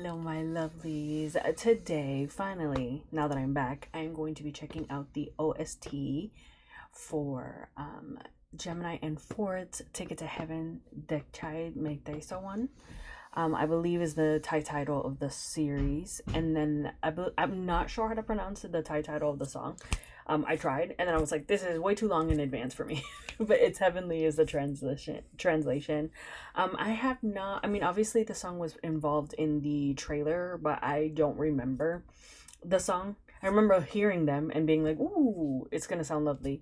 Hello, my lovelies. Today, finally, now that I'm back, I'm going to be checking out the OST for Gemini and Fourth's Ticket to Heaven,กชายไม ไปสวรรค I believe is the Thai title of the series. And then I'm not sure how to pronounce the Thai title of the song. I tried, and then I was like, this is way too long in advance for me. But It's Heavenly is the translation. I have not, I mean, obviously the song was involved in the trailer, but I don't remember the song. I remember hearing them and being like, ooh, it's gonna sound lovely.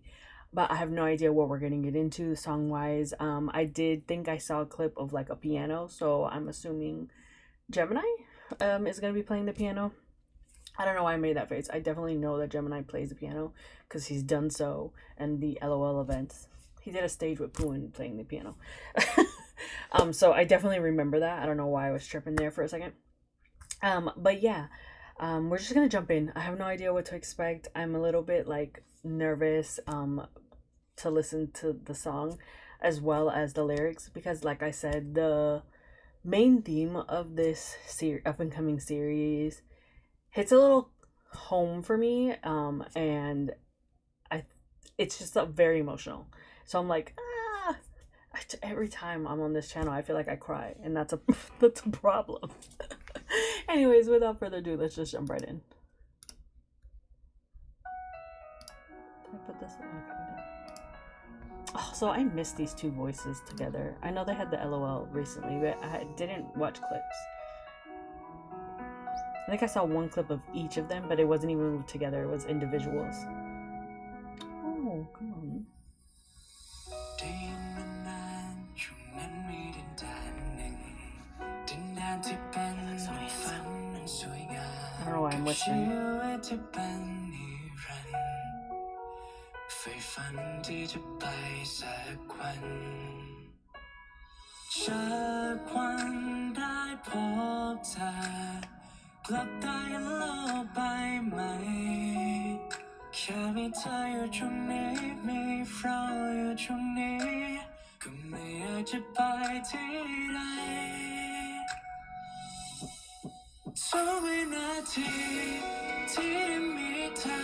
But I have no idea what we're getting it into song wise. I did think I saw a clip of like a piano, so I'm assuming Gemini is gonna be playing the piano. I don't know why I made that face. I definitely know that Gemini plays the piano because he's done so in the LOL events. He did a stage with Pooin playing the piano. So I definitely remember that. I don't know why I was tripping there for a second. But yeah, we're just gonna jump in. I have no idea what to expect. I'm a little bit like nervous to listen to the song as well as the lyrics because, like I said, the main theme of this up and coming series hits a little home for me, and it's just very emotional. So I'm like, every time I'm on this channel, I feel like I cry, and that's a that's a problem. Anyways, without further ado, let's just jump right in. Can I put this in? Oh, so I missed these two voices together. I know they had the LOL recently, but I didn't watch clips. I think I saw one clip of each of them, but it wasn't even together. It was individuals. Oh, come on. I don't know why I'm whispering. ใฝ่ฝันที่จะไปสักวันจากวันได้พบเธอกลับได้เห็นโลกใบใหม่แค่มีเธออยู่ตรงนี้มีเราอยู่ตรงนี้ก็ไม่อยากจะไปที่ใดทุกวินาทีที่ได้มีเธอ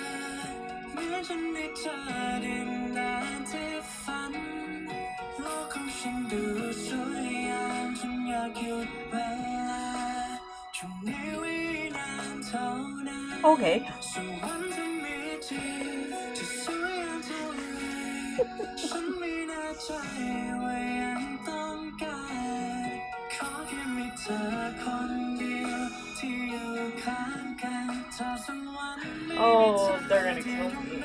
เหมือนฉันได้เจอดินแดนที่ฝันโลกของฉันดูสวยงามจนอยากหยุดเวลาช่วงนี้วินานเท่านั้น Okay. ส่วนวันที่มีจริงจะสวยงามเท่าไรฉันไม่แน่ใจว่ายังต้องการขอแค่มีเธอคนเดียวที่อยู่ข้างกันถ้าสักวันไม่มีเธอ they're gonna kill me.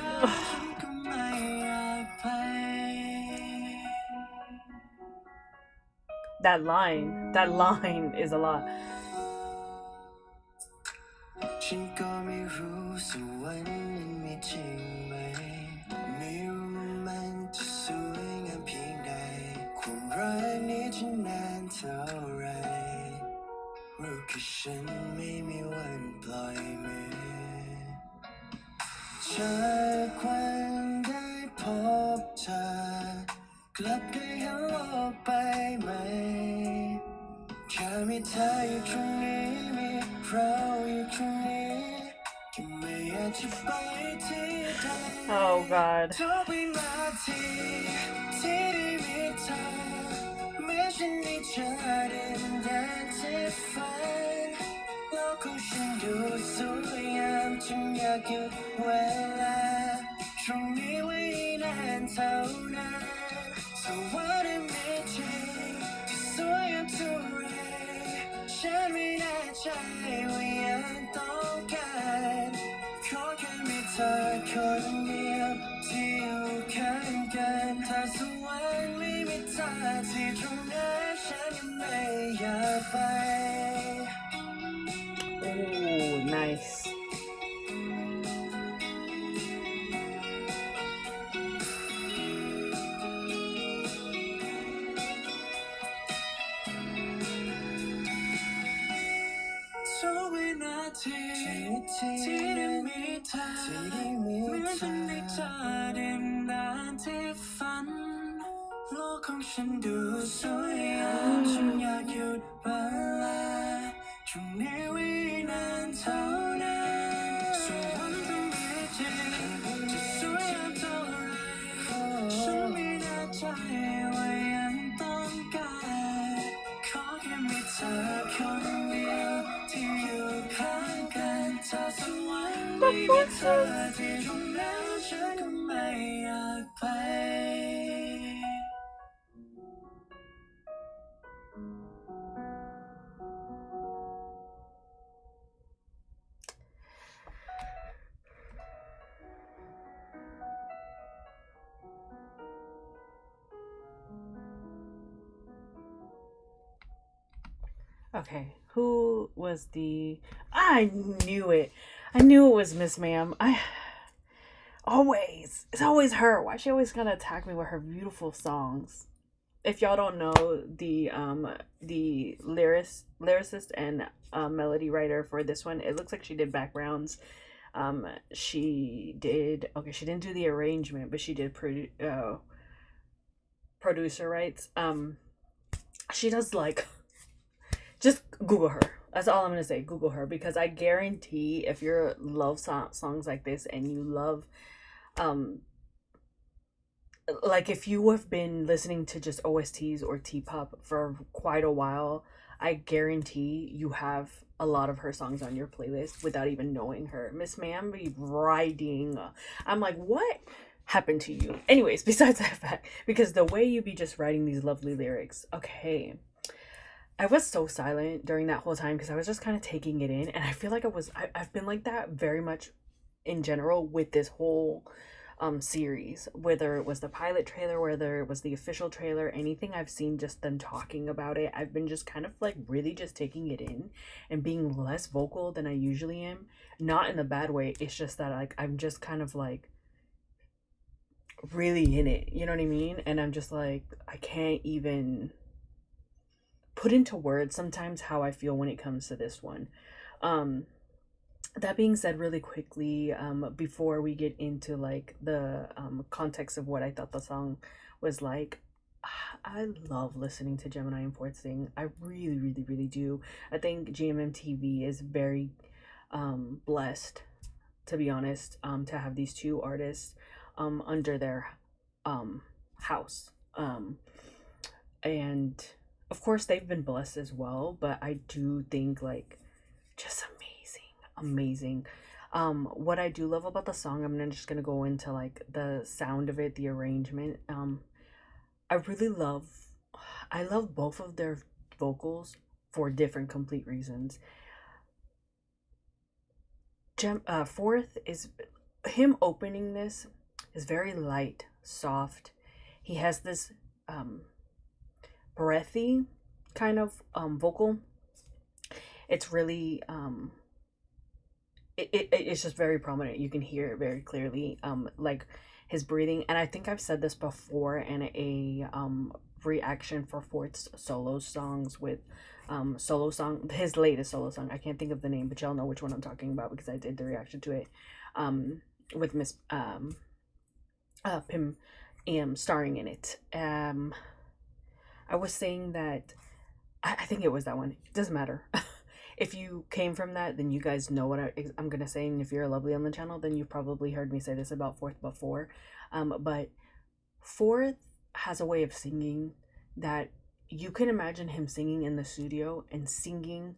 That line is a lot. ฉันก็ไม่รู้สวรรค์นั้นมีจริงไหมไม่รู้มันจะสวยงามเพียงใดความรักนี้จะนานเท่าไรรู้แค่ฉันไม่มีวันปล่อยมือจากวันได้พบเธอกลับได้เห็นโลกใบใหม่แค่มีเธออยู่ตรงนี้มีเราอยู่ตรงนี้แค่ไม่อยากจะไปที่ใด Oh God ทุกวินาทีที่ได้มีเธอเมื่อฉันได้เจอดินแดนที่ฝันโลกของฉันดูสวยงามจนอยากหยุดเวลาตรงนี้ไว้นานเท่านั้นSo what it may change จะสวยงามเท่าไรฉันไม่แน่ใจว่ายังต้องการขอแค่มีเธอคนเดียวที่อยู่ข้างกันถ้าสักวันไม่มีเธอที่ตรงนั้นฉันยังไม่อยากไป Oh, nice. So when I take ที่ได้มีเธอเหมือนฉันได้เจอดินแดนที่ฝันโลกของฉันดูสวยงามฉันอยากหยุดเวลาต พรุ่งนี้วินานเท่านั้นส่วนวันพรุ่งนี้จริงจะสวยงามเท่าไรฉันไม่แน่ใจว่ายังต้องการขอแค่มีเธอคนเดียวที่อยู่ข้างกันถ้าสักวันไม่มีเธอที่ตรงนั้นฉันก็ไม่อยากไป Okay, who was the... I knew it. I knew it was Miss Ma'am. It's always her. Why she always gotta attack me with her beautiful songs? If y'all don't know, the lyricist and melody writer for this one, it looks like she did backgrounds. She didn't do the arrangement, but she did producer rights. She does like... Just Google her. That's all I'm gonna say. Google her, because I guarantee if you're love songs like this and you love, like if you have been listening to just OSTs or T-pop for quite a while, I guarantee you have a lot of her songs on your playlist without even knowing her. Miss Ma'am be riding. I'm like, what happened to you? Anyways, besides that fact, because the way you be just writing these lovely lyrics. Okay. I was so silent during that whole time because I was just kind of taking it in, and I feel like I've been like that very much in general with this whole series, whether it was the pilot trailer, whether it was the official trailer, anything I've seen, just them talking about it, I've been just kind of like really just taking it in and being less vocal than I usually am. Not in a bad way, it's just that like I'm just kind of like really in it, you know what I mean? And I'm just like, I can't even put into words sometimes how I feel when it comes to this one. That being said, really quickly, before we get into like the context of what I thought the song was like, I love listening to Gemini and Fourth sing. I really, really, really do. I think GMMTV is very blessed, to be honest, to have these two artists under their house. And of course they've been blessed as well, but I do think like just amazing. What I do love about the song, just gonna go into like the sound of it, the arrangement. I really I love both of their vocals for different complete reasons. Fourth is him opening this is very light, soft. He has this breathy kind of vocal. It's really it's just very prominent. You can hear it very clearly, like his breathing. And I think I've said this before in a reaction for Fourth's solo songs with his latest solo song. I can't think of the name, but y'all know which one I'm talking about because I did the reaction to it with Miss Pim starring in it. I was saying that I think it was that one. It doesn't matter. If you came from that, then you guys know what I'm gonna say. And if you're lovely on the channel, then you've probably heard me say this about Fourth before. But Fourth has a way of singing that you can imagine him singing in the studio and singing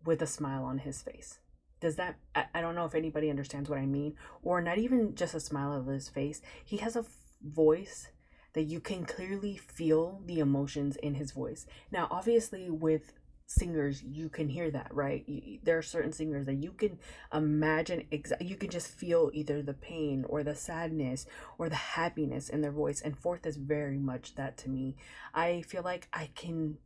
with a smile on his face. Does that, I don't know if anybody understands what I mean, or not even just a smile on his face. He has a voice that you can clearly feel the emotions in his voice. Now, obviously, with singers, you can hear that, right? There are certain singers that you can imagine, you can just feel either the pain or the sadness or the happiness in their voice. And Fourth is very much that to me. I feel like I can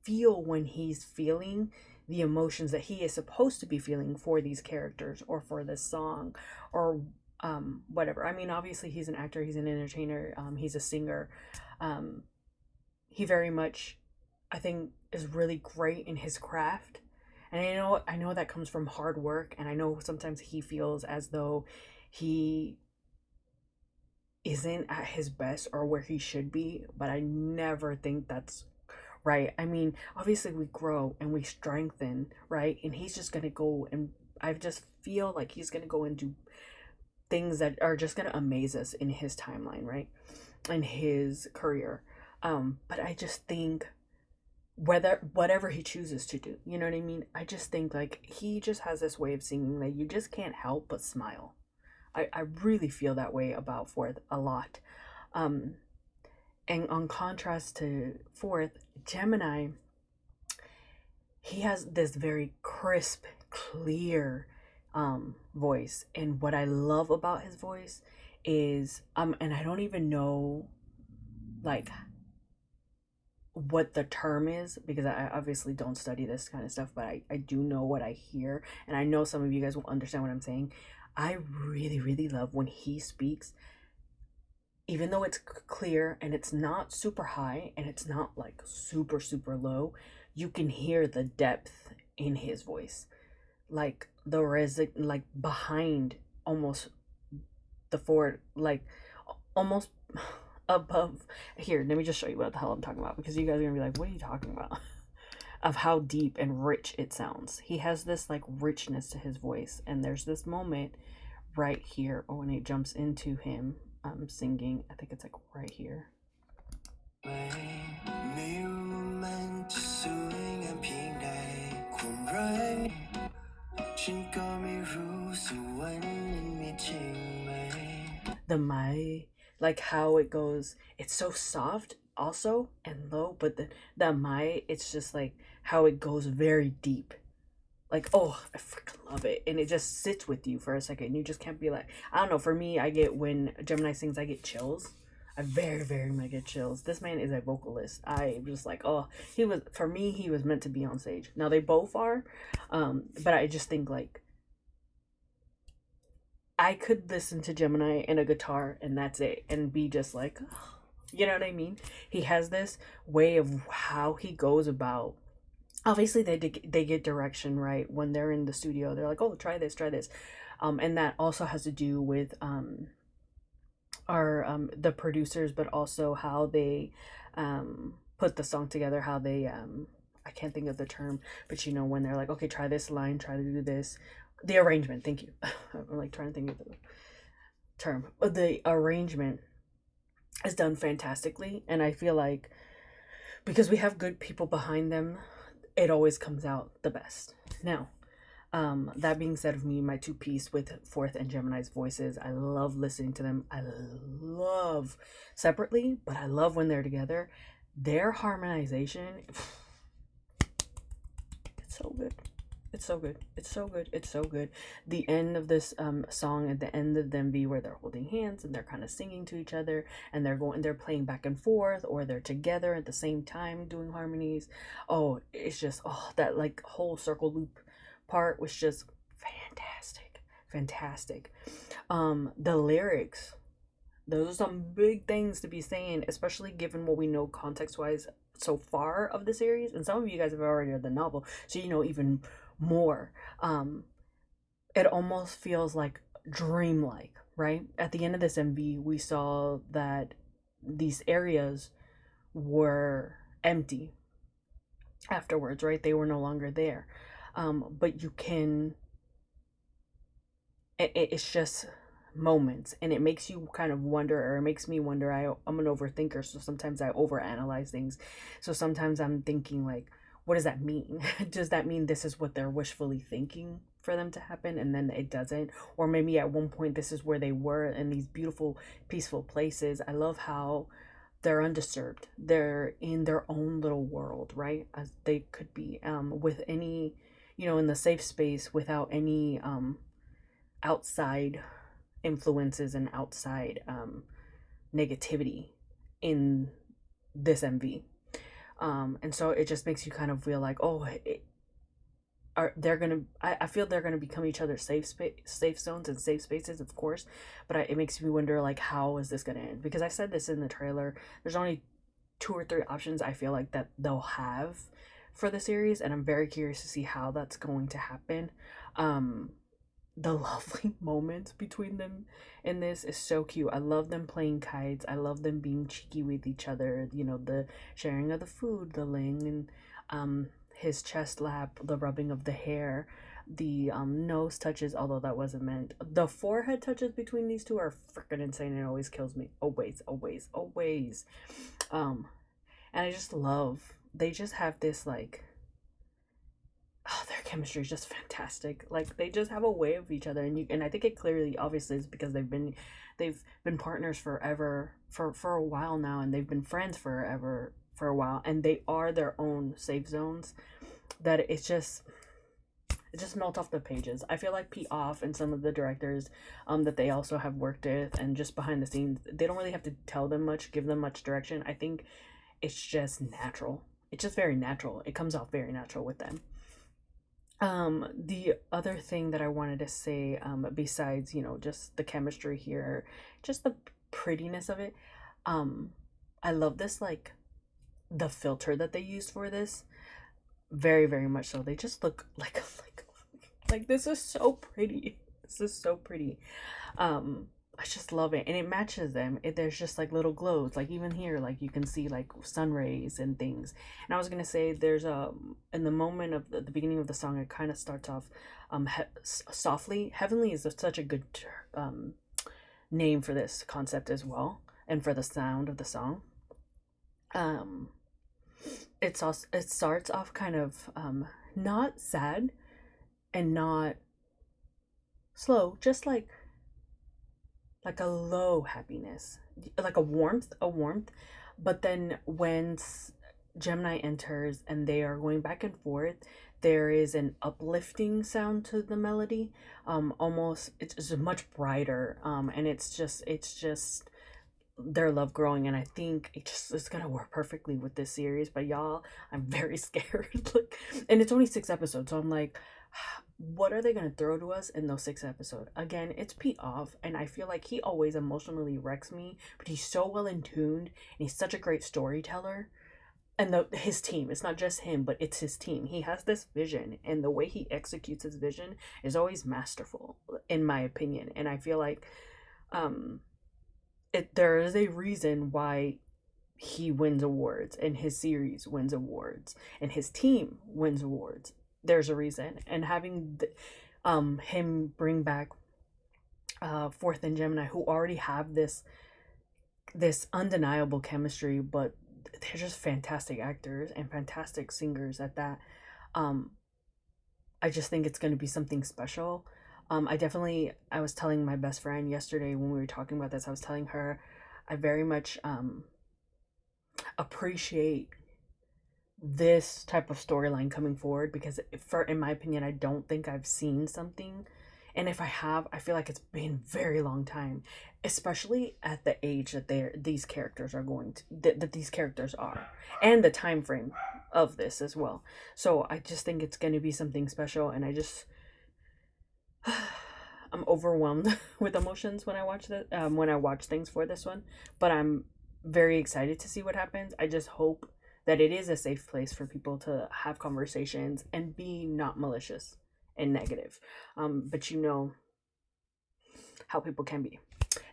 feel when he's feeling the emotions that he is supposed to be feeling for these characters or for this song or whatever. I mean, obviously he's an actor, he's an entertainer, he's a singer. He very much, I think, is really great in his craft. And I know that comes from hard work, and I know sometimes he feels as though he isn't at his best or where he should be, but I never think that's right? I mean, obviously we grow and we strengthen, right? And he's just gonna go, and I just feel like he's gonna go and do things that are just gonna amaze us in his timeline, right? In his career. But I just think whatever he chooses to do, you know what I mean? I just think like he just has this way of singing that you just can't help but smile. I really feel that way about Fourth a lot. Um, and on contrast to Fourth, Gemini, he has this very crisp, clear voice. And what I love about his voice is and I don't even know like what the term is because I obviously don't study this kind of stuff, but I do know what I hear, and I know some of you guys will understand what I'm saying. I really, really love when he speaks, even though it's clear and it's not super high and it's not like super, super low, you can hear the depth in his voice. Like the like behind almost the forward, like almost above. Here, let me just show you what the hell I'm talking about because you guys are gonna be like, what are you talking about? Of how deep and rich it sounds. He has this like richness to his voice, and there's this moment right here when it jumps into him singing. I think it's like right here. The my, like how it goes, it's so soft also and low, but the my, it's just like how it goes very deep. Like, oh, I freaking love it. And it just sits with you for a second. You just can't be like, I don't know, for me, I get, when Gemini sings, I get chills. I very, very much get chills. This man is a vocalist. I just like, oh, he was, for me, he was meant to be on stage. Now they both are, but I just think like, I could listen to Gemini and a guitar and that's it, and be just like, oh, you know what I mean? He has this way of how he goes about. Obviously, they get direction right when they're in the studio. They're like, oh, try this, and that also has to do with our the producers, but also how they put the song together. How they I can't think of the term, but you know when they're like, okay, try this line, try to do this. The arrangement. Thank you. I'm like trying to think of the term. The arrangement is done fantastically, and I feel like because we have good people behind them, it always comes out the best. Now, that being said, of me, my two piece with Fourth and Gemini's voices, I love listening to them. I love separately, but I love when they're together. Their harmonization, it's so good. It's so good. It's so good. It's so good. The end of this song, at the end of the MV, where they're holding hands and they're kind of singing to each other, and they're playing back and forth, or they're together at the same time doing harmonies. Oh, it's just, oh, that like whole circle loop part was just fantastic. Fantastic. The lyrics, those are some big things to be saying, especially given what we know context wise so far of the series, and some of you guys have already read the novel, so you know even more. It almost feels like dreamlike, right? At the end of this MV, we saw that these areas were empty afterwards, right? They were no longer there. But you can, it's just moments, and it makes you kind of wonder, or it makes me wonder. I'm an overthinker, so sometimes I overanalyze things. So sometimes I'm thinking like, what does that mean? Does that mean this is what they're wishfully thinking for them to happen, and then it doesn't? Or maybe at one point this is where they were in these beautiful, peaceful places. I love how they're undisturbed. They're in their own little world, right? As they could be, with any, in the safe space, without any outside influences and outside negativity in this MV. And so it just makes you kind of feel like, oh, I feel they're gonna become each other's safe zones and safe spaces, of course, but it makes me wonder, like, how is this gonna end? Because I said this in the trailer, there's only 2 or 3 options I feel like that they'll have for the series, and I'm very curious to see how that's going to happen. the lovely moments between them in this is so cute. I love them playing kites. I love them being cheeky with each other. You know, the sharing of the food, the laying in his chest lap, the rubbing of the hair, the nose touches, although that wasn't meant. The forehead touches between these two are freaking insane. It always kills me. Always, always, always. And I just love, they just have this like, oh, their chemistry is just fantastic. Like they just have a way of each other, and I think it clearly, obviously, is because they've been partners forever for a while now, and they've been friends forever for a while, and they are their own safe zones. That it just melts off the pages. I feel like Pete Off and some of the directors that they also have worked with, and just behind the scenes, they don't really have to tell them much, give them much direction. I think it's just natural. It's just very natural. It comes off very natural with them. The other thing that I wanted to say, besides, you know, just the chemistry here, just the prettiness of it, I love this, like, the filter that they used for this. Very, very much so. They just look like this is so pretty. This is so pretty. I just love it, and it matches them. There's just like little glows, like even here, like you can see like sun rays and things. And I was gonna say, there's in the moment of the beginning of the song, it kind of starts off softly. Heavenly is such a good name for this concept as well, and for the sound of the song. It starts off kind of not sad and not slow, just like a low happiness, like a warmth. But then when Gemini enters and they are going back and forth, there is an uplifting sound to the melody. Almost, it's much brighter, and it's just their love growing, and I think it's gonna work perfectly with this series. But y'all, I'm very scared. Like, and it's only 6 episodes, so I'm like, what are they gonna throw to us in those 6 episodes? Again, it's Pete Off, and I feel like he always emotionally wrecks me, but he's so well in tuned, and he's such a great storyteller. And his team, it's not just him, but it's his team. He has this vision, and the way he executes his vision is always masterful, in my opinion. And I feel like there is a reason why he wins awards, and his series wins awards, and his team wins awards. There's a reason. And having him bring back Fourth and Gemini, who already have this undeniable chemistry, but they're just fantastic actors and fantastic singers at that. I just think it's going to be something special. I was telling my best friend yesterday when we were talking about this, I was telling her I very much appreciate this type of storyline coming forward, because in my opinion, I don't think I've seen something, and if I have, I feel like it's been a very long time, especially at the age that these characters are going to that these characters are, and the time frame of this as well. So I just think it's going to be something special, and I'm overwhelmed with emotions when I watch things for this one, but I'm very excited to see what happens. I just hope that it is a safe place for people to have conversations and be not malicious and negative. But you know how people can be.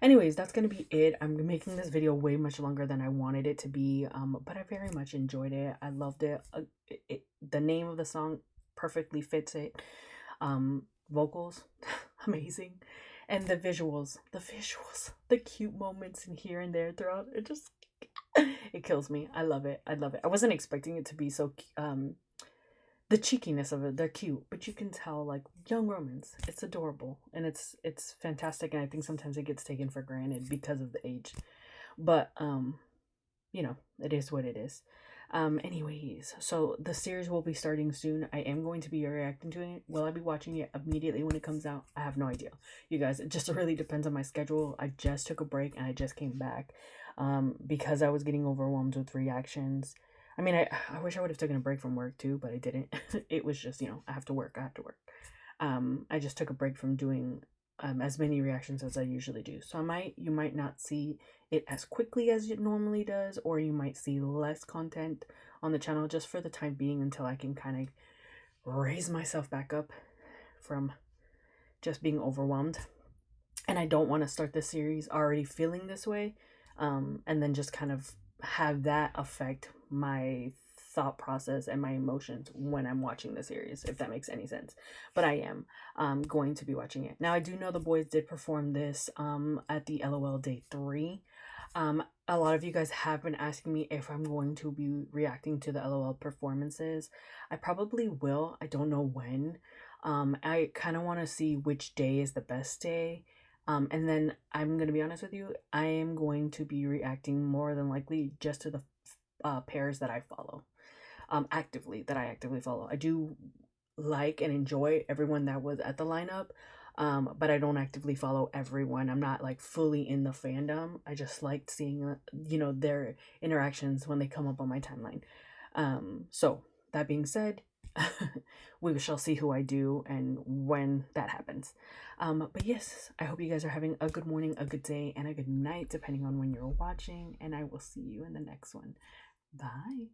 Anyways, that's gonna be it. I'm making this video way much longer than I wanted it to be, but I very much enjoyed it. I loved it. The name of the song perfectly fits it. Vocals, amazing, and the visuals, the cute moments in here and there throughout. It kills me. I love it. I wasn't expecting it to be so the cheekiness of it. They're cute, but you can tell, like, young romance. It's adorable, and it's fantastic. And I think sometimes it gets taken for granted because of the age, but you know, it is what it is. Anyways, so the series will be starting soon. I am going to be reacting to it. Will I be watching it immediately when it comes out? I have no idea, you guys. It just really depends on my schedule. I just took a break and I just came back because I was getting overwhelmed with reactions. I mean, I wish I would have taken a break from work too, but I didn't. It was just, you know, I have to work. I just took a break from doing as many reactions as I usually do. So you might not see it as quickly as it normally does, or you might see less content on the channel just for the time being, until I can kind of raise myself back up from just being overwhelmed. And I don't want to start the series already feeling this way, and then just kind of have that affect my thought process and my emotions when I'm watching the series, if that makes any sense. But I am going to be watching it. Now, I do know the boys did perform this at the LOL Day 3. A lot of you guys have been asking me if I'm going to be reacting to the LOL performances. I probably will. I don't know when. I kind of want to see which day is the best day. And then I'm going to be honest with you, I am going to be reacting more than likely just to the pairs that I follow. That I actively follow. I do like and enjoy everyone that was at the lineup, but I don't actively follow everyone. I'm not like fully in the fandom. I just liked seeing their interactions when they come up on my timeline. So that being said, we shall see who I do and when that happens. But yes, I hope you guys are having a good morning, a good day, and a good night, depending on when you're watching, and I will see you in the next one. Bye.